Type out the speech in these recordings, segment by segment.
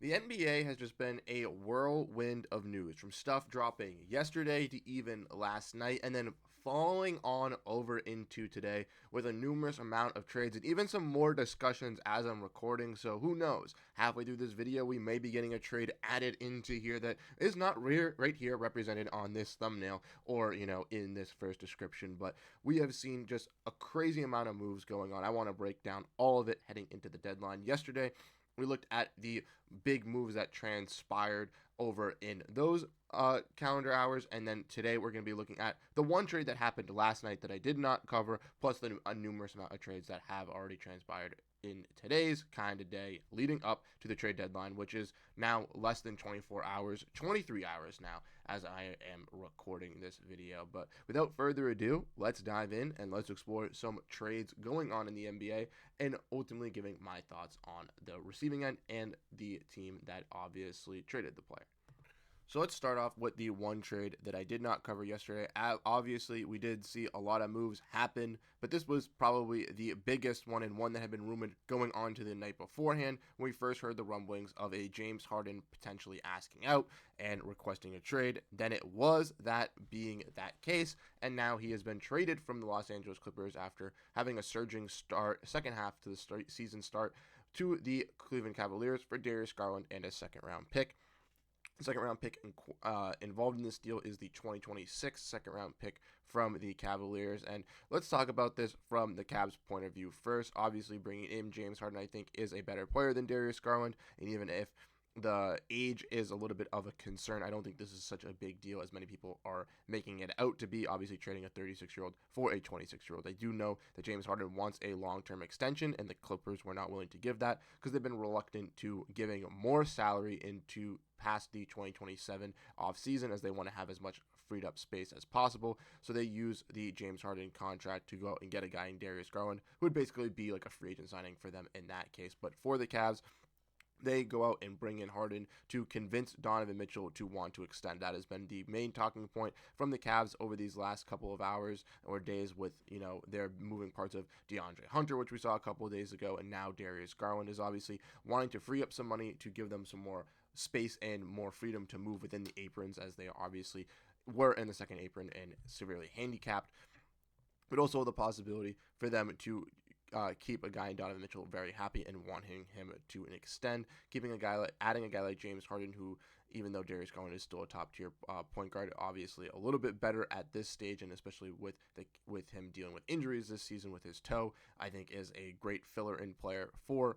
The NBA has just been a whirlwind of news, from stuff dropping yesterday to even last night, and then falling on over into today with a numerous amount of trades and even some more discussions as I'm recording. So who knows? Halfway through this video, we may be getting a trade added into here that is not right here represented on this thumbnail or, in this first description. But we have seen just a crazy amount of moves going on. I want to break down all of it heading into the deadline. Yesterday, we looked at the big moves that transpired over in those calendar hours, and then today we're going to be looking at the one trade that happened last night that I did not cover, plus a numerous amount of trades that have already transpired in today's kind of day leading up to the trade deadline, which is now less than 24 hours, 23 hours now as I am recording this video. But without further ado, let's dive in and let's explore some trades going on in the NBA and ultimately giving my thoughts on the receiving end and the team that obviously traded the player. So let's start off with the one trade that I did not cover yesterday. Obviously, we did see a lot of moves happen, but this was probably the biggest one and one that had been rumored going on to the night beforehand when we first heard the rumblings of a James Harden potentially asking out and requesting a trade. Then it was that being that case, and now he has been traded from the Los Angeles Clippers after having a surging second half to the season start to the Cleveland Cavaliers for Darius Garland and a second-round pick. The second round pick involved in this deal is the 2026 second round pick from the Cavaliers. And let's talk about this from the Cavs' point of view first. Obviously, bringing in James Harden, I think, is a better player than Darius Garland. And even if the age is a little bit of a concern, I don't think this is such a big deal as many people are making it out to be. Obviously, trading a 36-year-old for a 26-year-old. I do know that James Harden wants a long-term extension, and the Clippers were not willing to give that because they've been reluctant to giving more salary into past the 2027 offseason, as they want to have as much freed up space as possible. So they use the James Harden contract to go out and get a guy in Darius Garland, who would basically be like a free agent signing for them in that case. But for the Cavs, they go out and bring in Harden to convince Donovan Mitchell to want to extend. That has been the main talking point from the Cavs over these last couple of hours or days with, their moving parts of DeAndre Hunter, which we saw a couple of days ago, and now Darius Garland is obviously wanting to free up some money to give them some more space and more freedom to move within the aprons, as they obviously were in the second apron and severely handicapped, but also the possibility for them to keep a guy in Donovan Mitchell very happy and wanting him to extend, adding a guy like James Harden, who, even though Darius Garland is still a top tier point guard, obviously a little bit better at this stage, and especially with him dealing with injuries this season with his toe, I think is a great filler in player for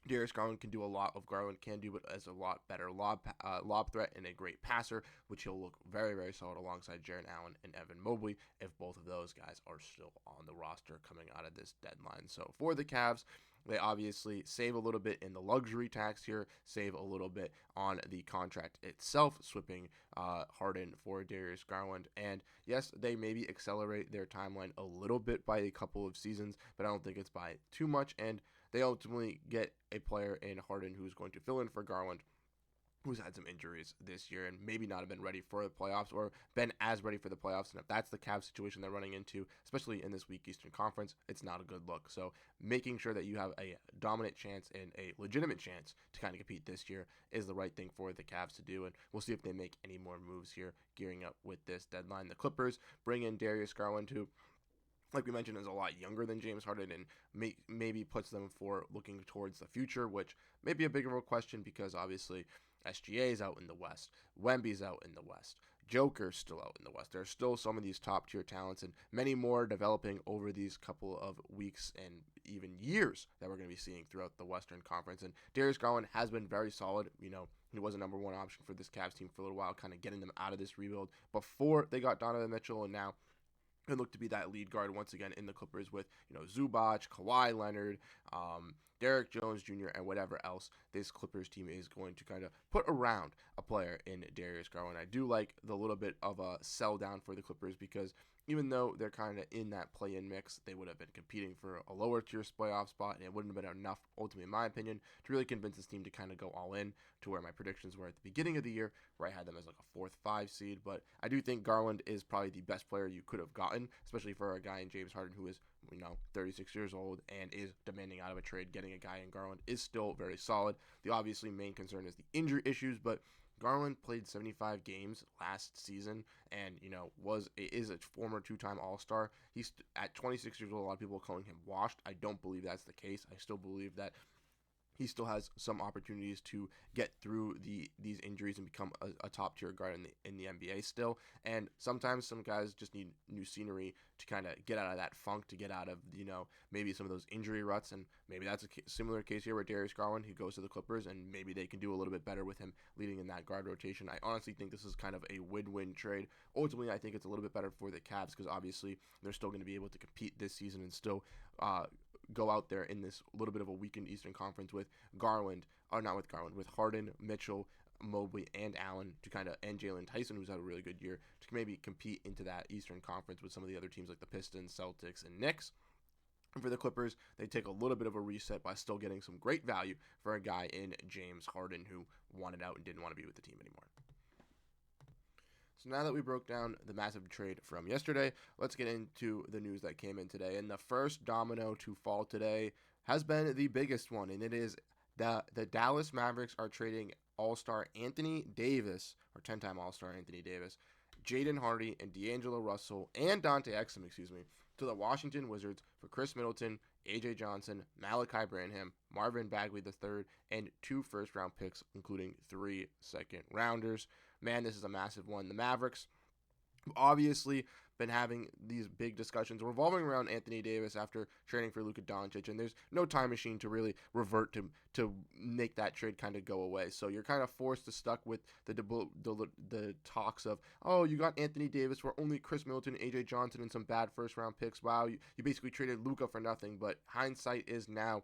Darius Garland. Can do a lot of Garland can do, but as a lot better lob threat and a great passer, which he'll look very, very solid alongside Jarrett Allen and Evan Mobley if both of those guys are still on the roster coming out of this deadline. So for the Cavs, they obviously save a little bit in the luxury tax here, save a little bit on the contract itself, swapping Harden for Darius Garland. And yes, they maybe accelerate their timeline a little bit by a couple of seasons, but I don't think it's by too much. And they ultimately get a player in Harden who's going to fill in for Garland, who's had some injuries this year and maybe not have been ready for the playoffs or been as ready for the playoffs. And if that's the Cavs situation they're running into, especially in this weak Eastern Conference, it's not a good look. So making sure that you have a dominant chance and a legitimate chance to kind of compete this year is the right thing for the Cavs to do. And we'll see if they make any more moves here gearing up with this deadline. The Clippers bring in Darius Garland, who, like we mentioned, is a lot younger than James Harden and maybe puts them for looking towards the future, which may be a bigger of a question because obviously SGA is out in the West, Wemby's out in the West, Joker's still out in the West. There are still some of these top tier talents and many more developing over these couple of weeks and even years that we're going to be seeing throughout the Western Conference. And Darius Garland has been very solid. He was a number one option for this Cavs team for a little while, kind of getting them out of this rebuild before they got Donovan Mitchell, and now and look to be that lead guard once again in the Clippers with, Zubac, Kawhi Leonard, Derek Jones Jr., and whatever else this Clippers team is going to kind of put around a player in Darius Garland. I do like the little bit of a sell down for the Clippers because even though they're kind of in that play-in mix, they would have been competing for a lower tier playoff spot, and it wouldn't have been enough, ultimately, in my opinion, to really convince this team to kind of go all in to where my predictions were at the beginning of the year, where I had them as like a 4th-5 seed. But I do think Garland is probably the best player you could have gotten, especially for a guy in James Harden who is 36 years old and is demanding out of a trade. Getting a guy in Garland is still very solid. The obviously main concern is the injury issues, but Garland played 75 games last season and, is a former two-time All-Star. He's at 26 years old. A lot of people are calling him washed. I don't believe that's the case. I still believe that he still has some opportunities to get through these injuries and become a top tier guard in the NBA still. And sometimes some guys just need new scenery to kind of get out of that funk, to get out of maybe some of those injury ruts. And maybe that's a similar case here with Darius Garland, who goes to the Clippers, and maybe they can do a little bit better with him leading in that guard rotation. I honestly think this is kind of a win-win trade. Ultimately, I think it's a little bit better for the Cavs because obviously they're still going to be able to compete this season and still go out there in this little bit of a weakened Eastern Conference with with Harden, Mitchell, Mobley, and Allen and Jalen Tyson, who's had a really good year, to maybe compete into that Eastern Conference with some of the other teams like the Pistons, Celtics, and Knicks. And for the Clippers, they take a little bit of a reset by still getting some great value for a guy in James Harden who wanted out and didn't want to be with the team anymore. So now that we broke down the massive trade from yesterday, let's get into the news that came in today. And the first domino to fall today has been the biggest one, and it is the Dallas Mavericks are trading All-Star Anthony Davis, or 10-time All-Star Anthony Davis, Jaden Hardy, and D'Angelo Russell, and Dante Exum, to the Washington Wizards for Chris Middleton, A.J. Johnson, Malachi Branham, Marvin Bagley III, and 2 first-round picks, including 3 second-rounders. Man, this is a massive one. The Mavericks obviously been having these big discussions revolving around Anthony Davis after trading for Luka Doncic, and there's no time machine to really revert to make that trade kind of go away. So you're kind of forced to stuck with the talks of, oh, you got Anthony Davis for only Chris Middleton, AJ Johnson, and some bad first round picks. Wow, you basically traded Luka for nothing. But hindsight is now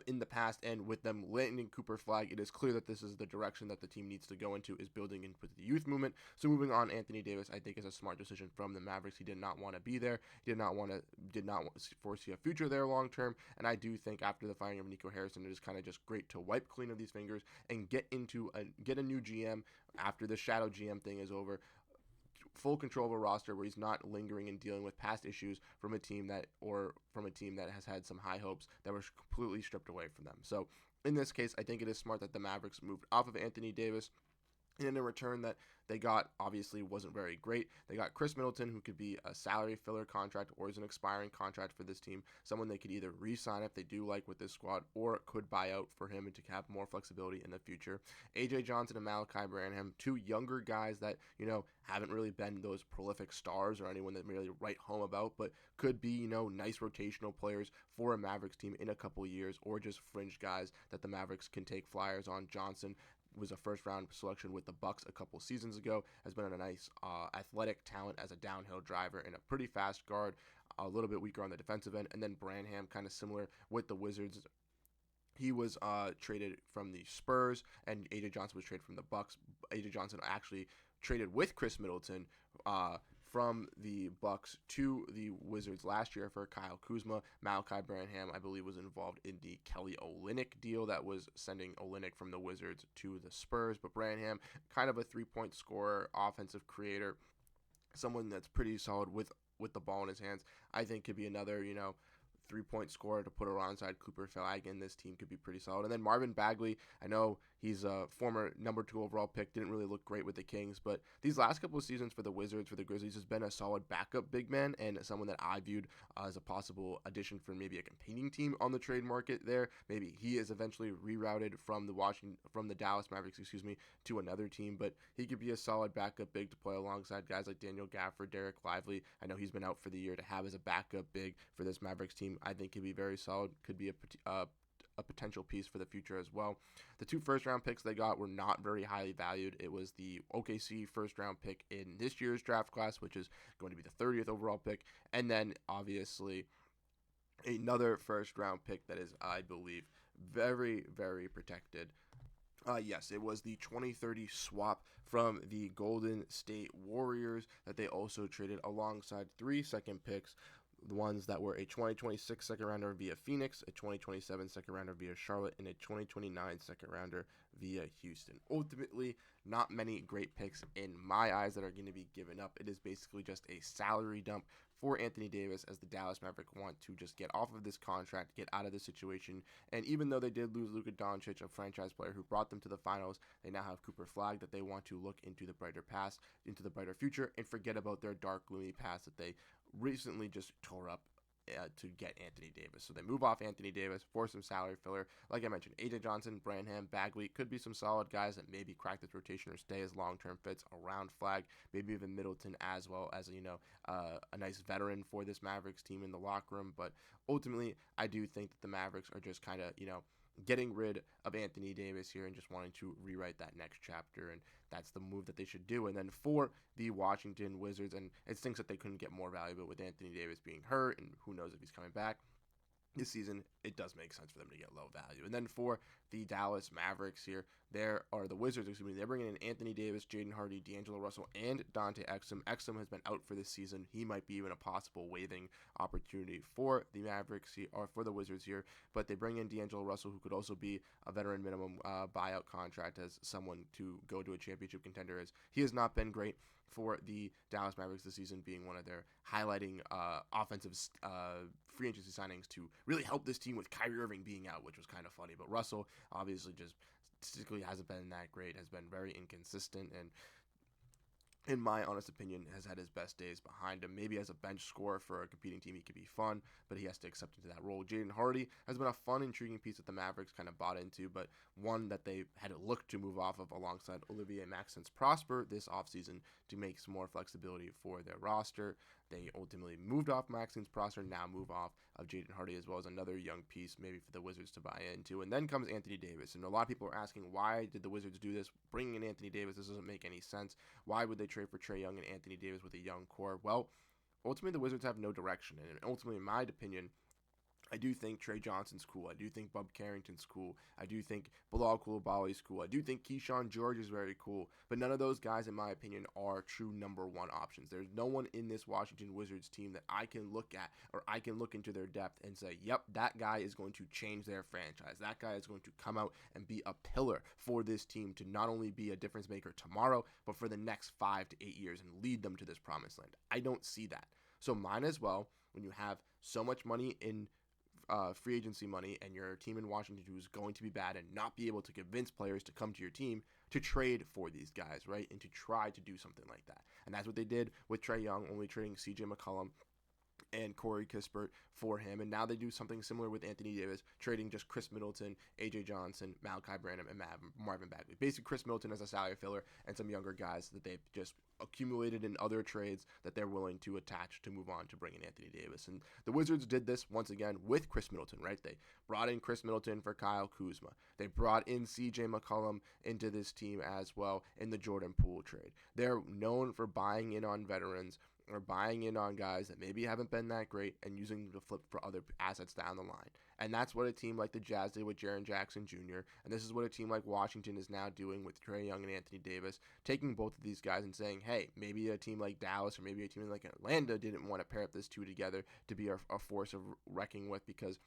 in the past, and with them landing Cooper Flag, it is clear that this is the direction that the team needs to go into, is building in with the youth movement. So moving on, Anthony Davis, I think, is a smart decision from the Mavericks. He did not want to be there. He did not want to foresee a future there long term. And I do think after the firing of Nico Harrison, it is kind of just great to wipe clean of these fingers and get a new GM after the shadow GM thing is over. Full control of a roster where he's not lingering and dealing with past issues from a team that has had some high hopes that were completely stripped away from them. So in this case, I think it is smart that the Mavericks moved off of Anthony Davis. And in return that they got obviously wasn't very great. They got Chris Middleton, who could be a salary filler contract or is an expiring contract for this team, someone they could either re-sign if they do like with this squad, or could buy out for him and to have more flexibility in the future. AJ Johnson and Malachi Branham, 2 younger guys that, haven't really been those prolific stars or anyone that really write home about, but could be, nice rotational players for a Mavericks team in a couple years, or just fringe guys that the Mavericks can take flyers on. Johnson was a first-round selection with the Bucks a couple seasons ago, has been a nice athletic talent as a downhill driver and a pretty fast guard, a little bit weaker on the defensive end. And then Branham, kind of similar with the Wizards. He was traded from the Spurs, and A.J. Johnson was traded from the Bucks. A.J. Johnson actually traded with Chris Middleton from the Bucks to the Wizards last year for Kyle Kuzma. Malachi Branham, I believe, was involved in the Kelly Olynyk deal that was sending Olynyk from the Wizards to the Spurs. But Branham, kind of a three-point scorer, offensive creator, someone that's pretty solid with the ball in his hands. I think could be another, three-point scorer to put alongside Cooper Flag, and this team could be pretty solid. And then Marvin Bagley, I know he's a former number 2 overall pick, didn't really look great with the Kings, but these last couple of seasons for the Wizards, for the Grizzlies, has been a solid backup big man and someone that I viewed as a possible addition for maybe a competing team on the trade market there. Maybe he is eventually rerouted from the Dallas Mavericks, to another team, but he could be a solid backup big to play alongside guys like Daniel Gafford, Derek Lively. I know he's been out for the year, to have as a backup big for this Mavericks team, I think could be very solid, could be a potential piece for the future as well. The 2 first-round picks they got were not very highly valued. It was the OKC first-round pick in this year's draft class, which is going to be the 30th overall pick, and then obviously another first-round pick that is, I believe, very, very protected. Yes, it was the 2030 swap from the Golden State Warriors that they also traded alongside 3 second picks. the ones that were a 2026 second rounder via Phoenix, a 2027 second rounder via Charlotte, and a 2029 second rounder via Houston. Ultimately, not many great picks in my eyes that are going to be given up. It is basically just a salary dump for Anthony Davis, as the Dallas Mavericks want to just get off of this contract, get out of this situation. And even though they did lose Luka Doncic, a franchise player who brought them to the finals, they now have Cooper Flagg that they want to look into the brighter past, into the brighter future, and forget about their dark, gloomy past that they recently just tore up to get Anthony Davis. So they move off Anthony Davis for some salary filler. Like I mentioned, AJ Johnson, Branham, Bagley could be some solid guys that maybe crack this rotation or stay as long-term fits around Flagg. Maybe even Middleton as well as, a nice veteran for this Mavericks team in the locker room. But ultimately, I do think that the Mavericks are just kind of, getting rid of Anthony Davis here and just wanting to rewrite that next chapter, and that's the move that they should do. And then for the Washington Wizards, and it stinks that they couldn't get more valuable with Anthony Davis being hurt, and who knows if he's coming back this season, it does make sense for them to get low value. And then for the Dallas Mavericks here, they're bringing in Anthony Davis, Jaden Hardy, D'Angelo Russell, and Dante Exum. Exum has been out for this season. He might be even a possible waiving opportunity for the Mavericks or for the Wizards here. But they bring in D'Angelo Russell, who could also be a veteran minimum buyout contract as someone to go to a championship contender, as he has not been great for the Dallas Mavericks this season, being one of their highlighting offensive free agency signings to really help this team with Kyrie Irving being out, which was kind of funny. But Russell obviously just statistically hasn't been that great, has been very inconsistent, and in my honest opinion, has had his best days behind him. Maybe as a bench scorer for a competing team, he could be fun, but he has to accept into that role. Jaden Hardy has been a fun, intriguing piece that the Mavericks kind of bought into, but one that they had looked to move off of alongside Olivier Maxence Prosper this offseason to make some more flexibility for their roster. They ultimately moved off Maxence Prosper, now move off of Jaden Hardy, as well as another young piece maybe for the Wizards to buy into. And then comes Anthony Davis. And a lot of people are asking, why did the Wizards do this? Bringing in Anthony Davis, this doesn't make any sense. Why would they trade for Trae Young and Anthony Davis with a young core? Well, ultimately the Wizards have no direction. And ultimately, in my opinion, I do think Trey Johnson's cool. I do think Bub Carrington's cool. I do think Bilal Coulibaly's cool. I do think Keyshawn George is very cool. But none of those guys, in my opinion, are true number one options. There's no one in this Washington Wizards team that I can look at or I can look into their depth and say, yep, that guy is going to change their franchise. That guy is going to come out and be a pillar for this team to not only be a difference maker tomorrow, but for the next 5 to 8 years and lead them to this promised land. I don't see that. So might as well, when you have so much money in free agency money and your team in Washington who is going to be bad and not be able to convince players to come to your team, to trade for these guys, right? And to try to do something like that. And that's what they did with Trae Young, only trading CJ McCollum and Corey Kispert for him. And now they do something similar with Anthony Davis, trading just Chris Middleton, AJ Johnson, Malachi Branham, and Marvin Bagley. Basically, Chris Middleton as a salary filler and some younger guys that they've just accumulated in other trades that they're willing to attach to move on to bring in Anthony Davis. And the Wizards did this once again with Chris Middleton, right? They brought in Chris Middleton for Kyle Kuzma. They brought in CJ McCollum into this team as well in the Jordan Poole trade. They're known for buying in on veterans or buying in on guys that maybe haven't been that great and using them to flip for other assets down the line. And that's what a team like the Jazz did with Jaren Jackson Jr. And this is what a team like Washington is now doing with Trae Young and Anthony Davis, taking both of these guys and saying, hey, maybe a team like Dallas or maybe a team like Atlanta didn't want to pair up this two together to be a force of reckoning with, because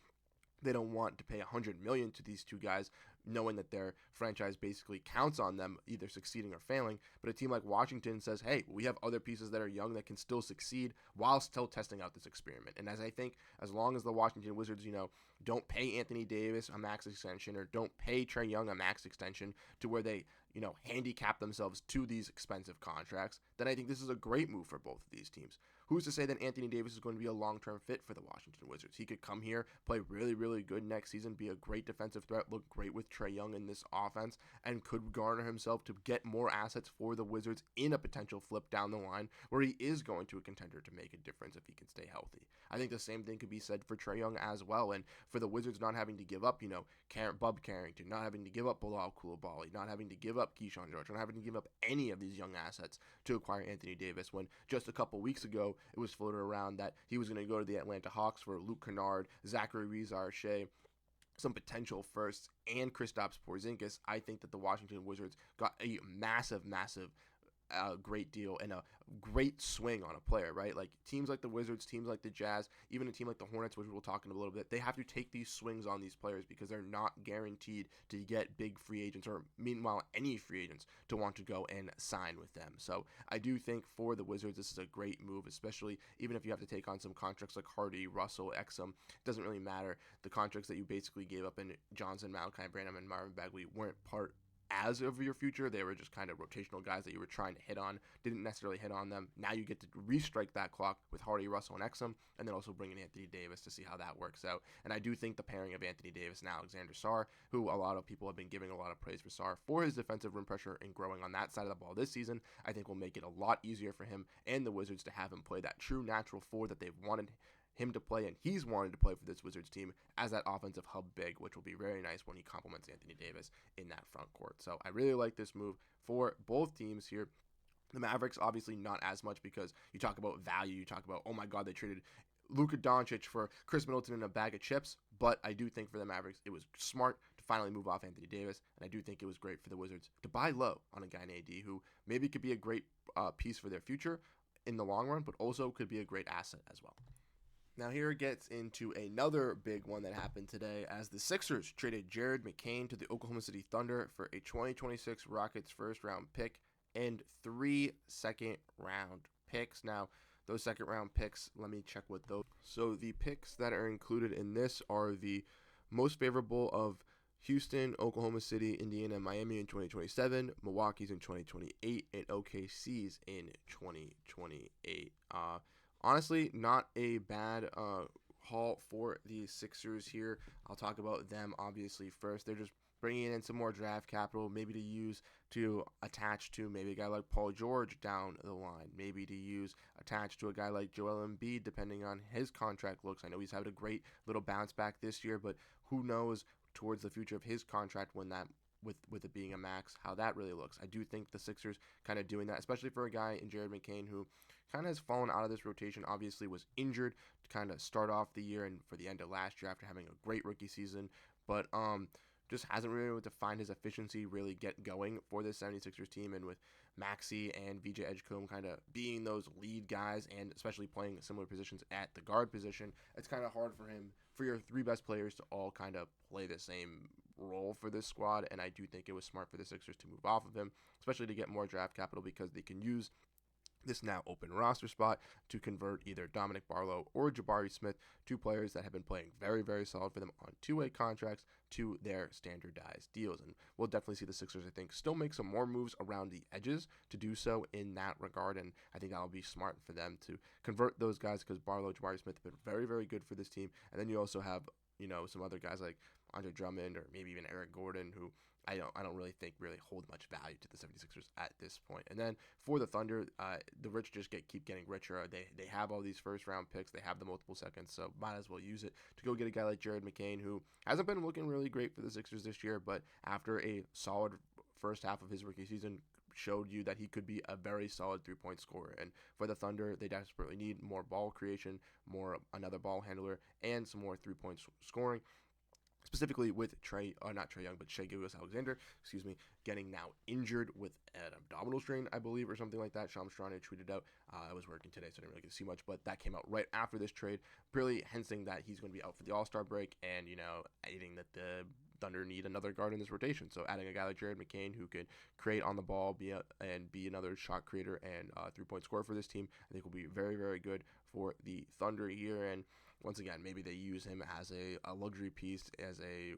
they don't want to pay $100 million to these two guys, knowing that their franchise basically counts on them either succeeding or failing. But a team like Washington says, hey, we have other pieces that are young that can still succeed while still testing out this experiment. And as long as the Washington Wizards, don't pay Anthony Davis a max extension or don't pay Trae Young a max extension to where they, handicap themselves to these expensive contracts, then I think this is a great move for both of these teams. Who's to say that Anthony Davis is going to be a long-term fit for the Washington Wizards? He could come here, play really, really good next season, be a great defensive threat, look great with Trae Young in this offense, and could garner himself to get more assets for the Wizards in a potential flip down the line where he is going to a contender to make a difference if he can stay healthy. I think the same thing could be said for Trae Young as well, and for the Wizards not having to give up, Bub Carrington, not having to give up Bilal Coulibaly, not having to give up Keyshawn George, not having to give up any of these young assets to acquire Anthony Davis, when just a couple weeks ago it was floated around that he was going to go to the Atlanta Hawks for Luke Kennard, Zachary Rezar-Shea, some potential firsts, and Kristaps Porzingis. I think that the Washington Wizards got a massive a great deal and a great swing on a player, right? Like teams like the Wizards, teams like the Jazz, even a team like the Hornets, which we'll talk in a little bit, they have to take these swings on these players because they're not guaranteed to get big free agents or meanwhile any free agents to want to go and sign with them. So I do think for the Wizards, this is a great move, especially even if you have to take on some contracts like Hardy, Russell, Exum. It doesn't really matter. The contracts that you basically gave up in Johnson, Malachi Branham, and Marvin Bagley weren't part as of your future. They were just kind of rotational guys that you were trying to hit on, didn't necessarily hit on them. Now you get to restrike that clock with Hardy, Russell, and Exum, and then also bring in Anthony Davis to see how that works out. And I do think the pairing of Anthony Davis and Alexander Sarr, who a lot of people have been giving a lot of praise for Sarr for his defensive rim pressure and growing on that side of the ball this season, I think will make it a lot easier for him and the Wizards to have him play that true natural four that they've wanted him to play, and he's wanted to play for this Wizards team as that offensive hub big, which will be very nice when he complements Anthony Davis in that front court. So I really like this move for both teams here. The Mavericks, obviously not as much because you talk about value, you talk about, oh my God, they traded Luka Doncic for Chris Middleton and a bag of chips, but I do think for the Mavericks, it was smart to finally move off Anthony Davis, and I do think it was great for the Wizards to buy low on a guy in AD who maybe could be a great piece for their future in the long run, but also could be a great asset as well. Now here it gets into another big one that happened today as the Sixers traded Jared McCain to the Oklahoma City Thunder for a 2026 Rockets first round pick and 3 second-round picks. Now, those second-round picks, let me check what those. So the picks that are included in this are the most favorable of Houston, Oklahoma City, Indiana, and Miami in 2027, Milwaukee's in 2028, and OKC's in 2028. Honestly, not a bad haul for the Sixers here. I'll talk about them obviously first. They're just bringing in some more draft capital, maybe to use to attach to maybe a guy like Paul George down the line, maybe to use attached to a guy like Joel Embiid, depending on his contract looks. I know he's having a great little bounce back this year, but who knows towards the future of his contract when that with it being a max, how that really looks. I do think the Sixers kind of doing that, especially for a guy in Jared McCain who kind of has fallen out of this rotation, obviously was injured to kind of start off the year and for the end of last year after having a great rookie season, but just hasn't really been able to find his efficiency really get going for this 76ers team, and with Maxey and VJ Edgecombe kind of being those lead guys and especially playing similar positions at the guard position, it's kind of hard for your three best players to all kind of play the same role for this squad, and I do think it was smart for the Sixers to move off of him, especially to get more draft capital because they can use this now open roster spot to convert either Dominic Barlow or Jabari Smith, two players that have been playing very, very solid for them on two-way contracts, to their standardized deals. And we'll definitely see the Sixers, I think, still make some more moves around the edges to do so in that regard, and I think that'll be smart for them to convert those guys because Barlow, Jabari Smith have been very, very good for this team. And then you also have, some other guys like Andre Drummond or maybe even Eric Gordon, who I don't really think really hold much value to the 76ers at this point. And then for the Thunder, the rich just keep getting richer. They have all these first round picks. They have the multiple seconds, so might as well use it to go get a guy like Jared McCain, who hasn't been looking really great for the Sixers this year, but after a solid first half of his rookie season, showed you that he could be a very solid three-point scorer. And for the Thunder, they desperately need more ball creation, another ball handler, and some more three-point scoring. Specifically with Shai Gilgeous-Alexander, getting now injured with an abdominal strain, I believe, or something like that. Shams Charania tweeted out. I was working today, so I didn't really get to see much, but that came out right after this trade, really hinting that he's going to be out for the All-Star break, and, adding that the Thunder need another guard in this rotation. So adding a guy like Jared McCain who could create on the ball, be another shot creator and three-point scorer for this team, I think will be very, very good for the Thunder here. And once again, maybe they use him as a luxury piece, as a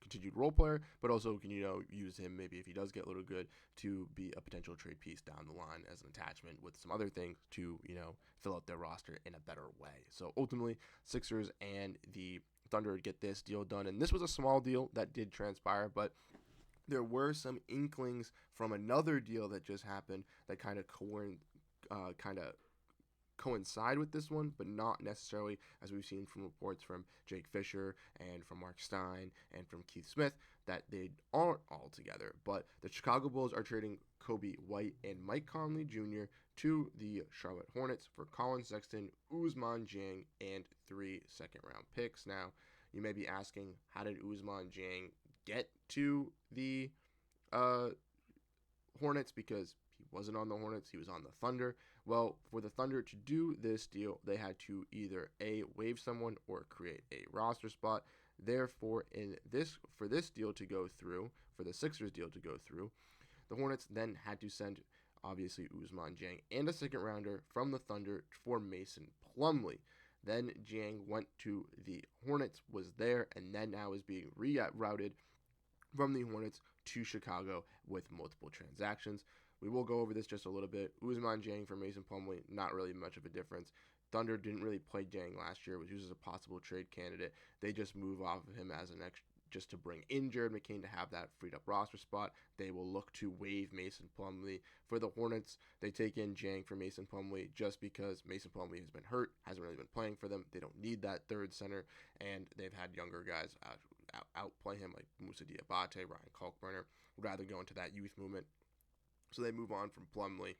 continued role player, but also can use him maybe if he does get a little good to be a potential trade piece down the line as an attachment with some other things to fill out their roster in a better way. So ultimately, Sixers and the Thunder would get this deal done, and this was a small deal that did transpire, but there were some inklings from another deal that just happened that kind of coincide with this one, but not necessarily, as we've seen from reports from Jake Fisher and from Mark Stein and from Keith Smith, that they aren't all together. But the Chicago Bulls are trading Kobe White and Mike Conley Jr. to the Charlotte Hornets for Colin Sexton, Ousmane Dieng, and 3 second-round picks. Now, you may be asking, how did Ousmane Dieng get to the Hornets? Because he wasn't on the Hornets, he was on the Thunder. Well, for the Thunder to do this deal, they had to either A, waive someone or create a roster spot. Therefore, for this deal to go through, for the Sixers deal to go through, the Hornets then had to send, obviously, Ousmane Dieng and a second rounder from the Thunder for Mason Plumlee. Then Dieng went to the Hornets, was there, and then now is being rerouted from the Hornets to Chicago with multiple transactions. We will go over this just a little bit. Ousmane Dieng for Mason Plumlee, not really much of a difference. Thunder didn't really play Dieng last year. It was used as a possible trade candidate. They just move off of him as an extra, just to bring in Jared McCain to have that freed up roster spot. They will look to waive Mason Plumlee. For the Hornets, they take in Dieng for Mason Plumlee just because Mason Plumlee has been hurt, hasn't really been playing for them. They don't need that third center, and they've had younger guys outplay him like Moussa Diabate, Ryan Kalkbrenner. Would rather go into that youth movement. So they move on from Plumlee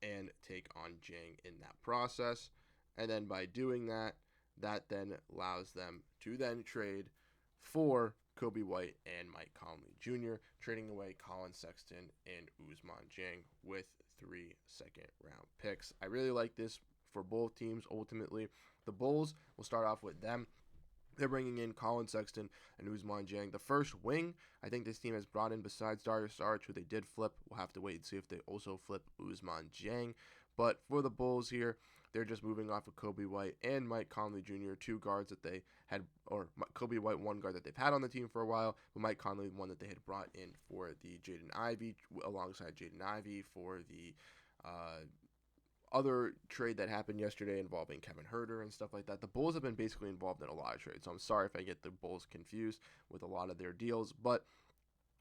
and take on Dieng in that process. And then by doing that, that then allows them to then trade for Kobe White and Mike Conley Jr., trading away Colin Sexton and Ousmane Dieng with 3 second-round picks. I really like this for both teams, ultimately. The Bulls, will start off with them. They're bringing in Colin Sexton and Ousmane Dieng. The first wing, I think this team has brought in besides Darius Saric, who they did flip. We'll have to wait and see if they also flip Ousmane Dieng. But for the Bulls here, they're just moving off of Kobe White and Mike Conley Jr., 2 guards that they had, or Kobe White, 1 guard that they've had on the team for a while, but Mike Conley, 1 that they had brought in for the Jaden Ivey, alongside Jaden Ivey for the other trade that happened yesterday involving Kevin Huerter and stuff like that. The Bulls have been basically involved in a lot of trades, so I'm sorry if I get the Bulls confused with a lot of their deals, but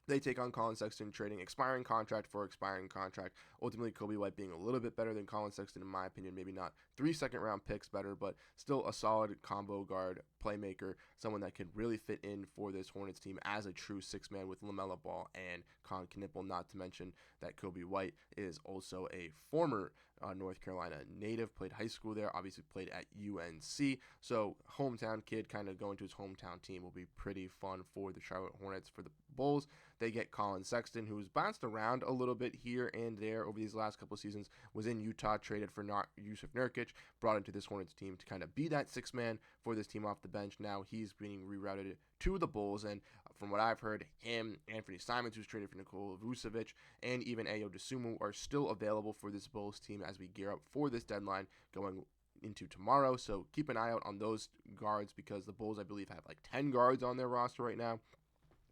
they take on Colin Sexton, trading expiring contract for expiring contract. Ultimately, Kobe White being a little bit better than Colin Sexton, in my opinion. Maybe not 3 second-round picks better, but still a solid combo guard, playmaker, someone that could really fit in for this Hornets team as a true 6-man with LaMelo Ball and Con Knippel, not to mention that Kobe White is also a former North Carolina native, played high school there, obviously played at UNC, so hometown kid kind of going to his hometown team will be pretty fun for the Charlotte Hornets. For the Bulls, they get Colin Sexton, who's bounced around a little bit here and there over these last couple of seasons, was in Utah, traded for Yusuf Nurkic, brought into this Hornets team to kind of be that 6-man for this team off the bench. Now he's being rerouted to the Bulls, and from what I've heard, him, Anthony Simons, who's traded for Nikola Vucevic, and even Ayo Dosunmu are still available for this Bulls team as we gear up for this deadline going into tomorrow. So keep an eye out on those guards, because the Bulls, I believe, have like 10 guards on their roster right now.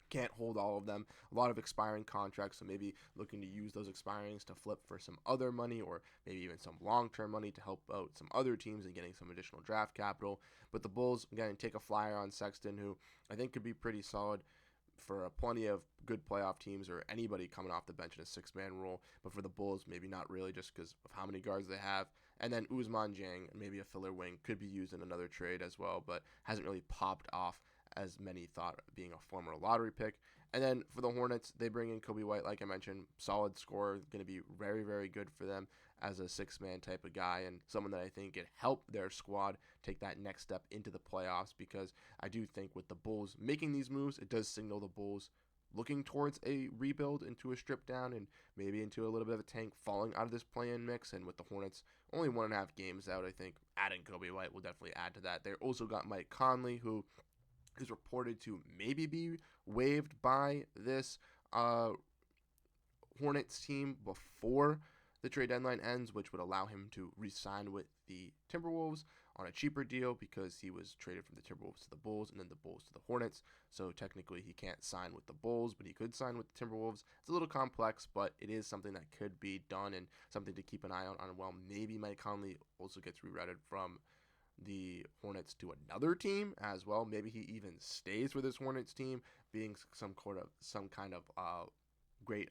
Can't hold all of them. A lot of expiring contracts, so maybe looking to use those expirings to flip for some other money, or maybe even some long-term money to help out some other teams and getting some additional draft capital. But the Bulls, again, take a flyer on Sexton, who I think could be pretty solid for plenty of good playoff teams or anybody coming off the bench in a 6-man role. But for the Bulls, maybe not really, just because of how many guards they have. And then Ousmane Dieng, maybe a filler wing, could be used in another trade as well, but hasn't really popped off as many thought, being a former lottery pick. And then for the Hornets, they bring in Kobe White, like I mentioned, solid scorer, going to be very, very good for them as a 6-man type of guy, and someone that I think could help their squad take that next step into the playoffs, because I do think with the Bulls making these moves, it does signal the Bulls looking towards a rebuild, into a strip down, and maybe into a little bit of a tank, falling out of this play-in mix. And with the Hornets only 1.5 games out, I think adding Kobe White will definitely add to that. They also got Mike Conley, who is reported to maybe be waived by this Hornets team before the trade deadline ends, which would allow him to re-sign with the Timberwolves on a cheaper deal, because he was traded from the Timberwolves to the Bulls and then the Bulls to the Hornets. So technically he can't sign with the Bulls, but he could sign with the Timberwolves. It's a little complex, but it is something that could be done and something to keep an eye on. Well, maybe Mike Conley also gets rerouted from the Hornets to another team as well. Maybe he even stays with his Hornets team, being some kind of great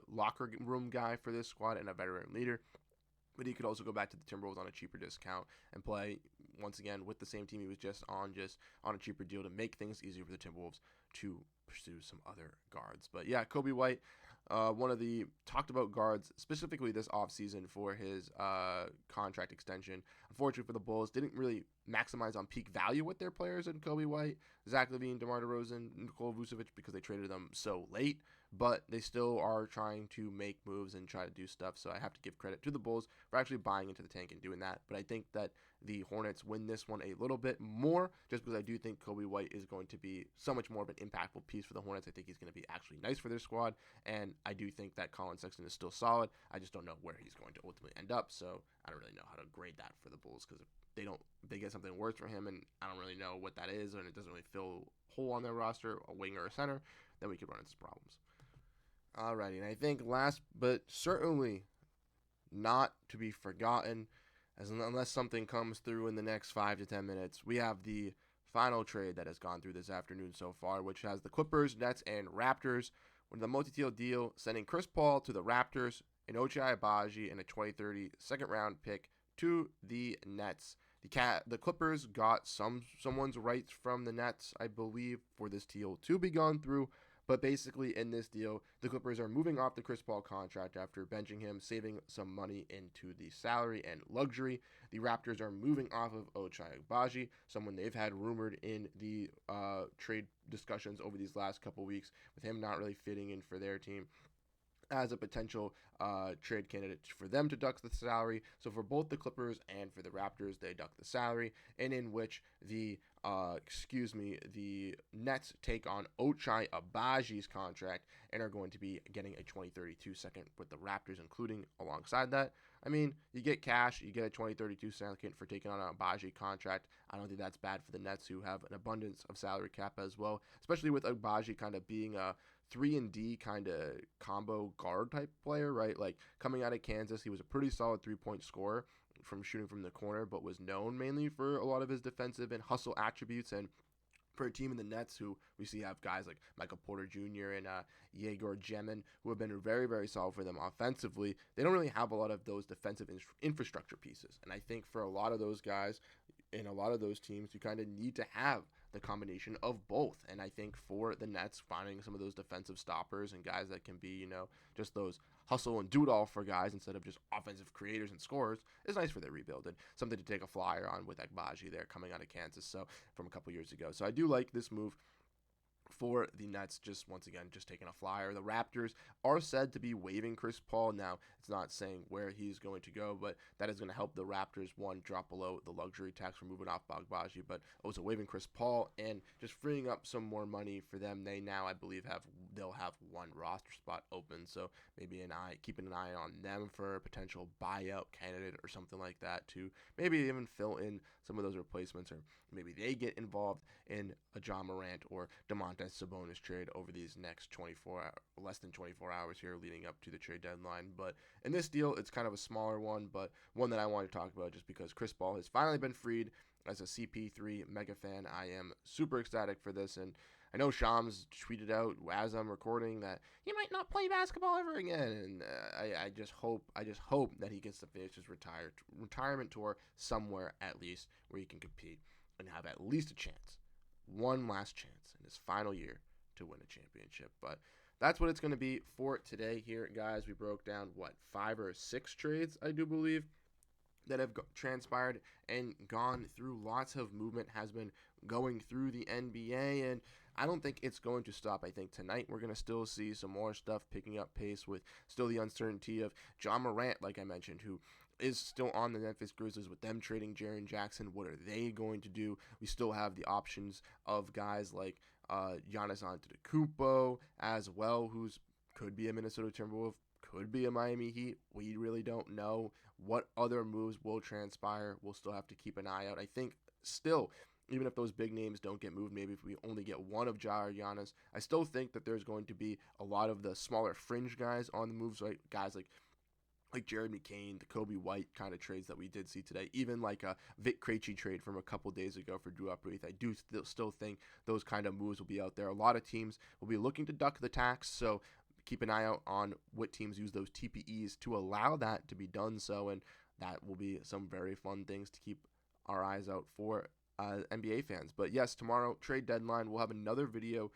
locker room guy for this squad and a veteran leader. But he could also go back to the Timberwolves on a cheaper discount and play once again with the same team he was just on a cheaper deal, to make things easier for the Timberwolves to pursue some other guards. But yeah, Kobe White, one of the talked about guards specifically this offseason for his contract extension. Unfortunately for the Bulls, didn't really maximize on peak value with their players in Kobe White, Zach LaVine, DeMar DeRozan, Nikola Vucevic, because they traded them so late. but they still are trying to make moves and try to do stuff. So I have to give credit to the Bulls for actually buying into the tank and doing that. But I think that the Hornets win this one a little bit more, just because I do think Kobe White is going to be so much more of an impactful piece for the Hornets. I think he's going to be actually nice for their squad, and I do think that Colin Sexton is still solid. I just don't know where he's going to ultimately end up, so I don't really know how to grade that for the Bulls, because if they get something worse for him, and I don't really know what that is, and it doesn't really fill a hole on their roster, a wing or a center, then we could run into some problems. Alrighty, and I think last but certainly not to be forgotten, unless something comes through in the next 5 to 10 minutes, we have the final trade that has gone through this afternoon so far, which has the Clippers, Nets, and Raptors with the multi-teal deal sending Chris Paul to the Raptors, an Ochai Agbaji, and a 2030 second-round pick to the Nets. The Clippers got someone's rights from the Nets, I believe, for this deal to be gone through. But basically, in this deal, the Clippers are moving off the Chris Paul contract after benching him, saving some money into the salary and luxury. The Raptors are moving off of Ochai Agbaji, someone they've had rumored in the trade discussions over these last couple weeks, with him not really fitting in for their team as a potential trade candidate for them to duck the salary. So for both the Clippers and for the Raptors, they duck the salary, and in which the Nets take on Ochai Agbaji's contract and are going to be getting a 2032 second with the Raptors including alongside that. I mean, you get cash, you get a 2032 second for taking on an Agbaji contract. I don't think that's bad for the Nets, who have an abundance of salary cap as well, especially with Agbaji kind of being a 3-and-D kind of combo guard type player, right? Like coming out of Kansas, he was a pretty solid 3-point scorer from shooting from the corner, but was known mainly for a lot of his defensive and hustle attributes. And for a team in the Nets who we see have guys like Michael Porter Jr. and Yegor Jemin, who have been very, very solid for them offensively, they don't really have a lot of those defensive infrastructure pieces. And I think for a lot of those guys in a lot of those teams, you kind of need to have the combination of both. And I think for the Nets, finding some of those defensive stoppers and guys that can be, just those hustle and do it all for guys instead of just offensive creators and scorers is nice for their rebuild, and something to take a flyer on with Agbaji there coming out of Kansas from a couple years ago. So I do like this move for the Nets, just once again, just taking a flyer. The Raptors are said to be waiving Chris Paul. Now, it's not saying where he's going to go, but that is going to help the Raptors, one, drop below the luxury tax for moving off Agbaji, but also waiving Chris Paul and just freeing up some more money for them. They now, I believe, they'll have one roster spot open, so maybe keeping an eye on them for a potential buyout candidate or something like that to maybe even fill in some of those replacements, or maybe they get involved in a John Morant or DeMontis Sabonis trade over these next less than 24 hours here leading up to the trade deadline. But in this deal, it's kind of a smaller one, but one that I want to talk about just because Chris Paul has finally been freed. As a CP3 mega fan, I am super ecstatic for this, and I know Shams tweeted out as I'm recording that he might not play basketball ever again, and I just hope that he gets to finish his retirement tour somewhere at least where he can compete and have at least a chance, one last chance in his final year to win a championship. But that's what it's going to be for today here, guys. We broke down 5 or 6 trades, I do believe, that have transpired and gone through. Lots of movement has been going through the NBA, and I don't think it's going to stop. I think tonight we're going to still see some more stuff picking up pace with still the uncertainty of John Morant, like I mentioned, who is still on the Memphis Grizzlies with them trading Jaren Jackson. What are they going to do? We still have the options of guys like Giannis Antetokounmpo as well, who's could be a Minnesota Timberwolf, could be a Miami Heat. We really don't know what other moves will transpire. We'll still have to keep an eye out. I think still, even if those big names don't get moved, maybe if we only get one of Ja or Giannis, I still think that there's going to be a lot of the smaller fringe guys on the moves, right? Guys like Jared McCain, the Kobe White kind of trades that we did see today, even like a Vic Krejci trade from a couple days ago for Drew Brees. I do still think those kind of moves will be out there. A lot of teams will be looking to duck the tax, so keep an eye out on what teams use those TPEs to allow that to be done so, and that will be some very fun things to keep our eyes out for NBA fans. But yes, tomorrow, trade deadline, we'll have another video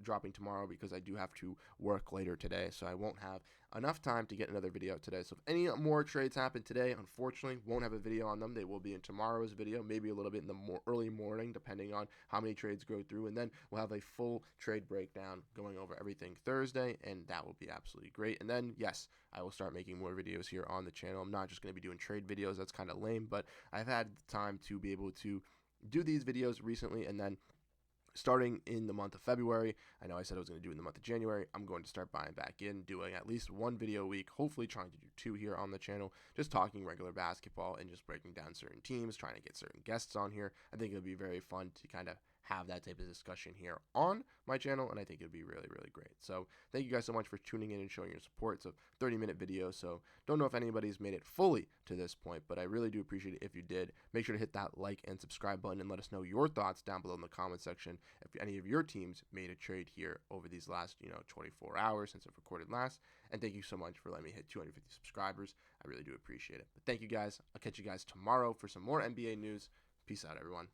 dropping tomorrow because I do have to work later today, so I won't have enough time to get another video today. So if any more trades happen today, unfortunately, won't have a video on them. They will be in tomorrow's video, maybe a little bit in the early morning, depending on how many trades go through. And then we'll have a full trade breakdown going over everything Thursday, and that will be absolutely great. And then, yes, I will start making more videos here on the channel. I'm not just going to be doing trade videos. That's kind of lame, but I've had the time to be able to do these videos recently, and then starting in the month of February, I know I said I was going to do it in the month of January, I'm going to start buying back in, doing at least one video a week, hopefully trying to do 2 here on the channel, just talking regular basketball and just breaking down certain teams, trying to get certain guests on here. I think it would be very fun to kind of have that type of discussion here on my channel, and I think it'd be really, really great. So thank you guys so much for tuning in and showing your support. It's a 30-minute video, so don't know if anybody's made it fully to this point, but I really do appreciate it if you did. Make sure to hit that like and subscribe button and let us know your thoughts down below in the comment section if any of your teams made a trade here over these last 24 hours since I've recorded last. And thank you so much for letting me hit 250 subscribers. I really do appreciate it. But thank you guys. I'll catch you guys tomorrow for some more NBA news. Peace out, everyone.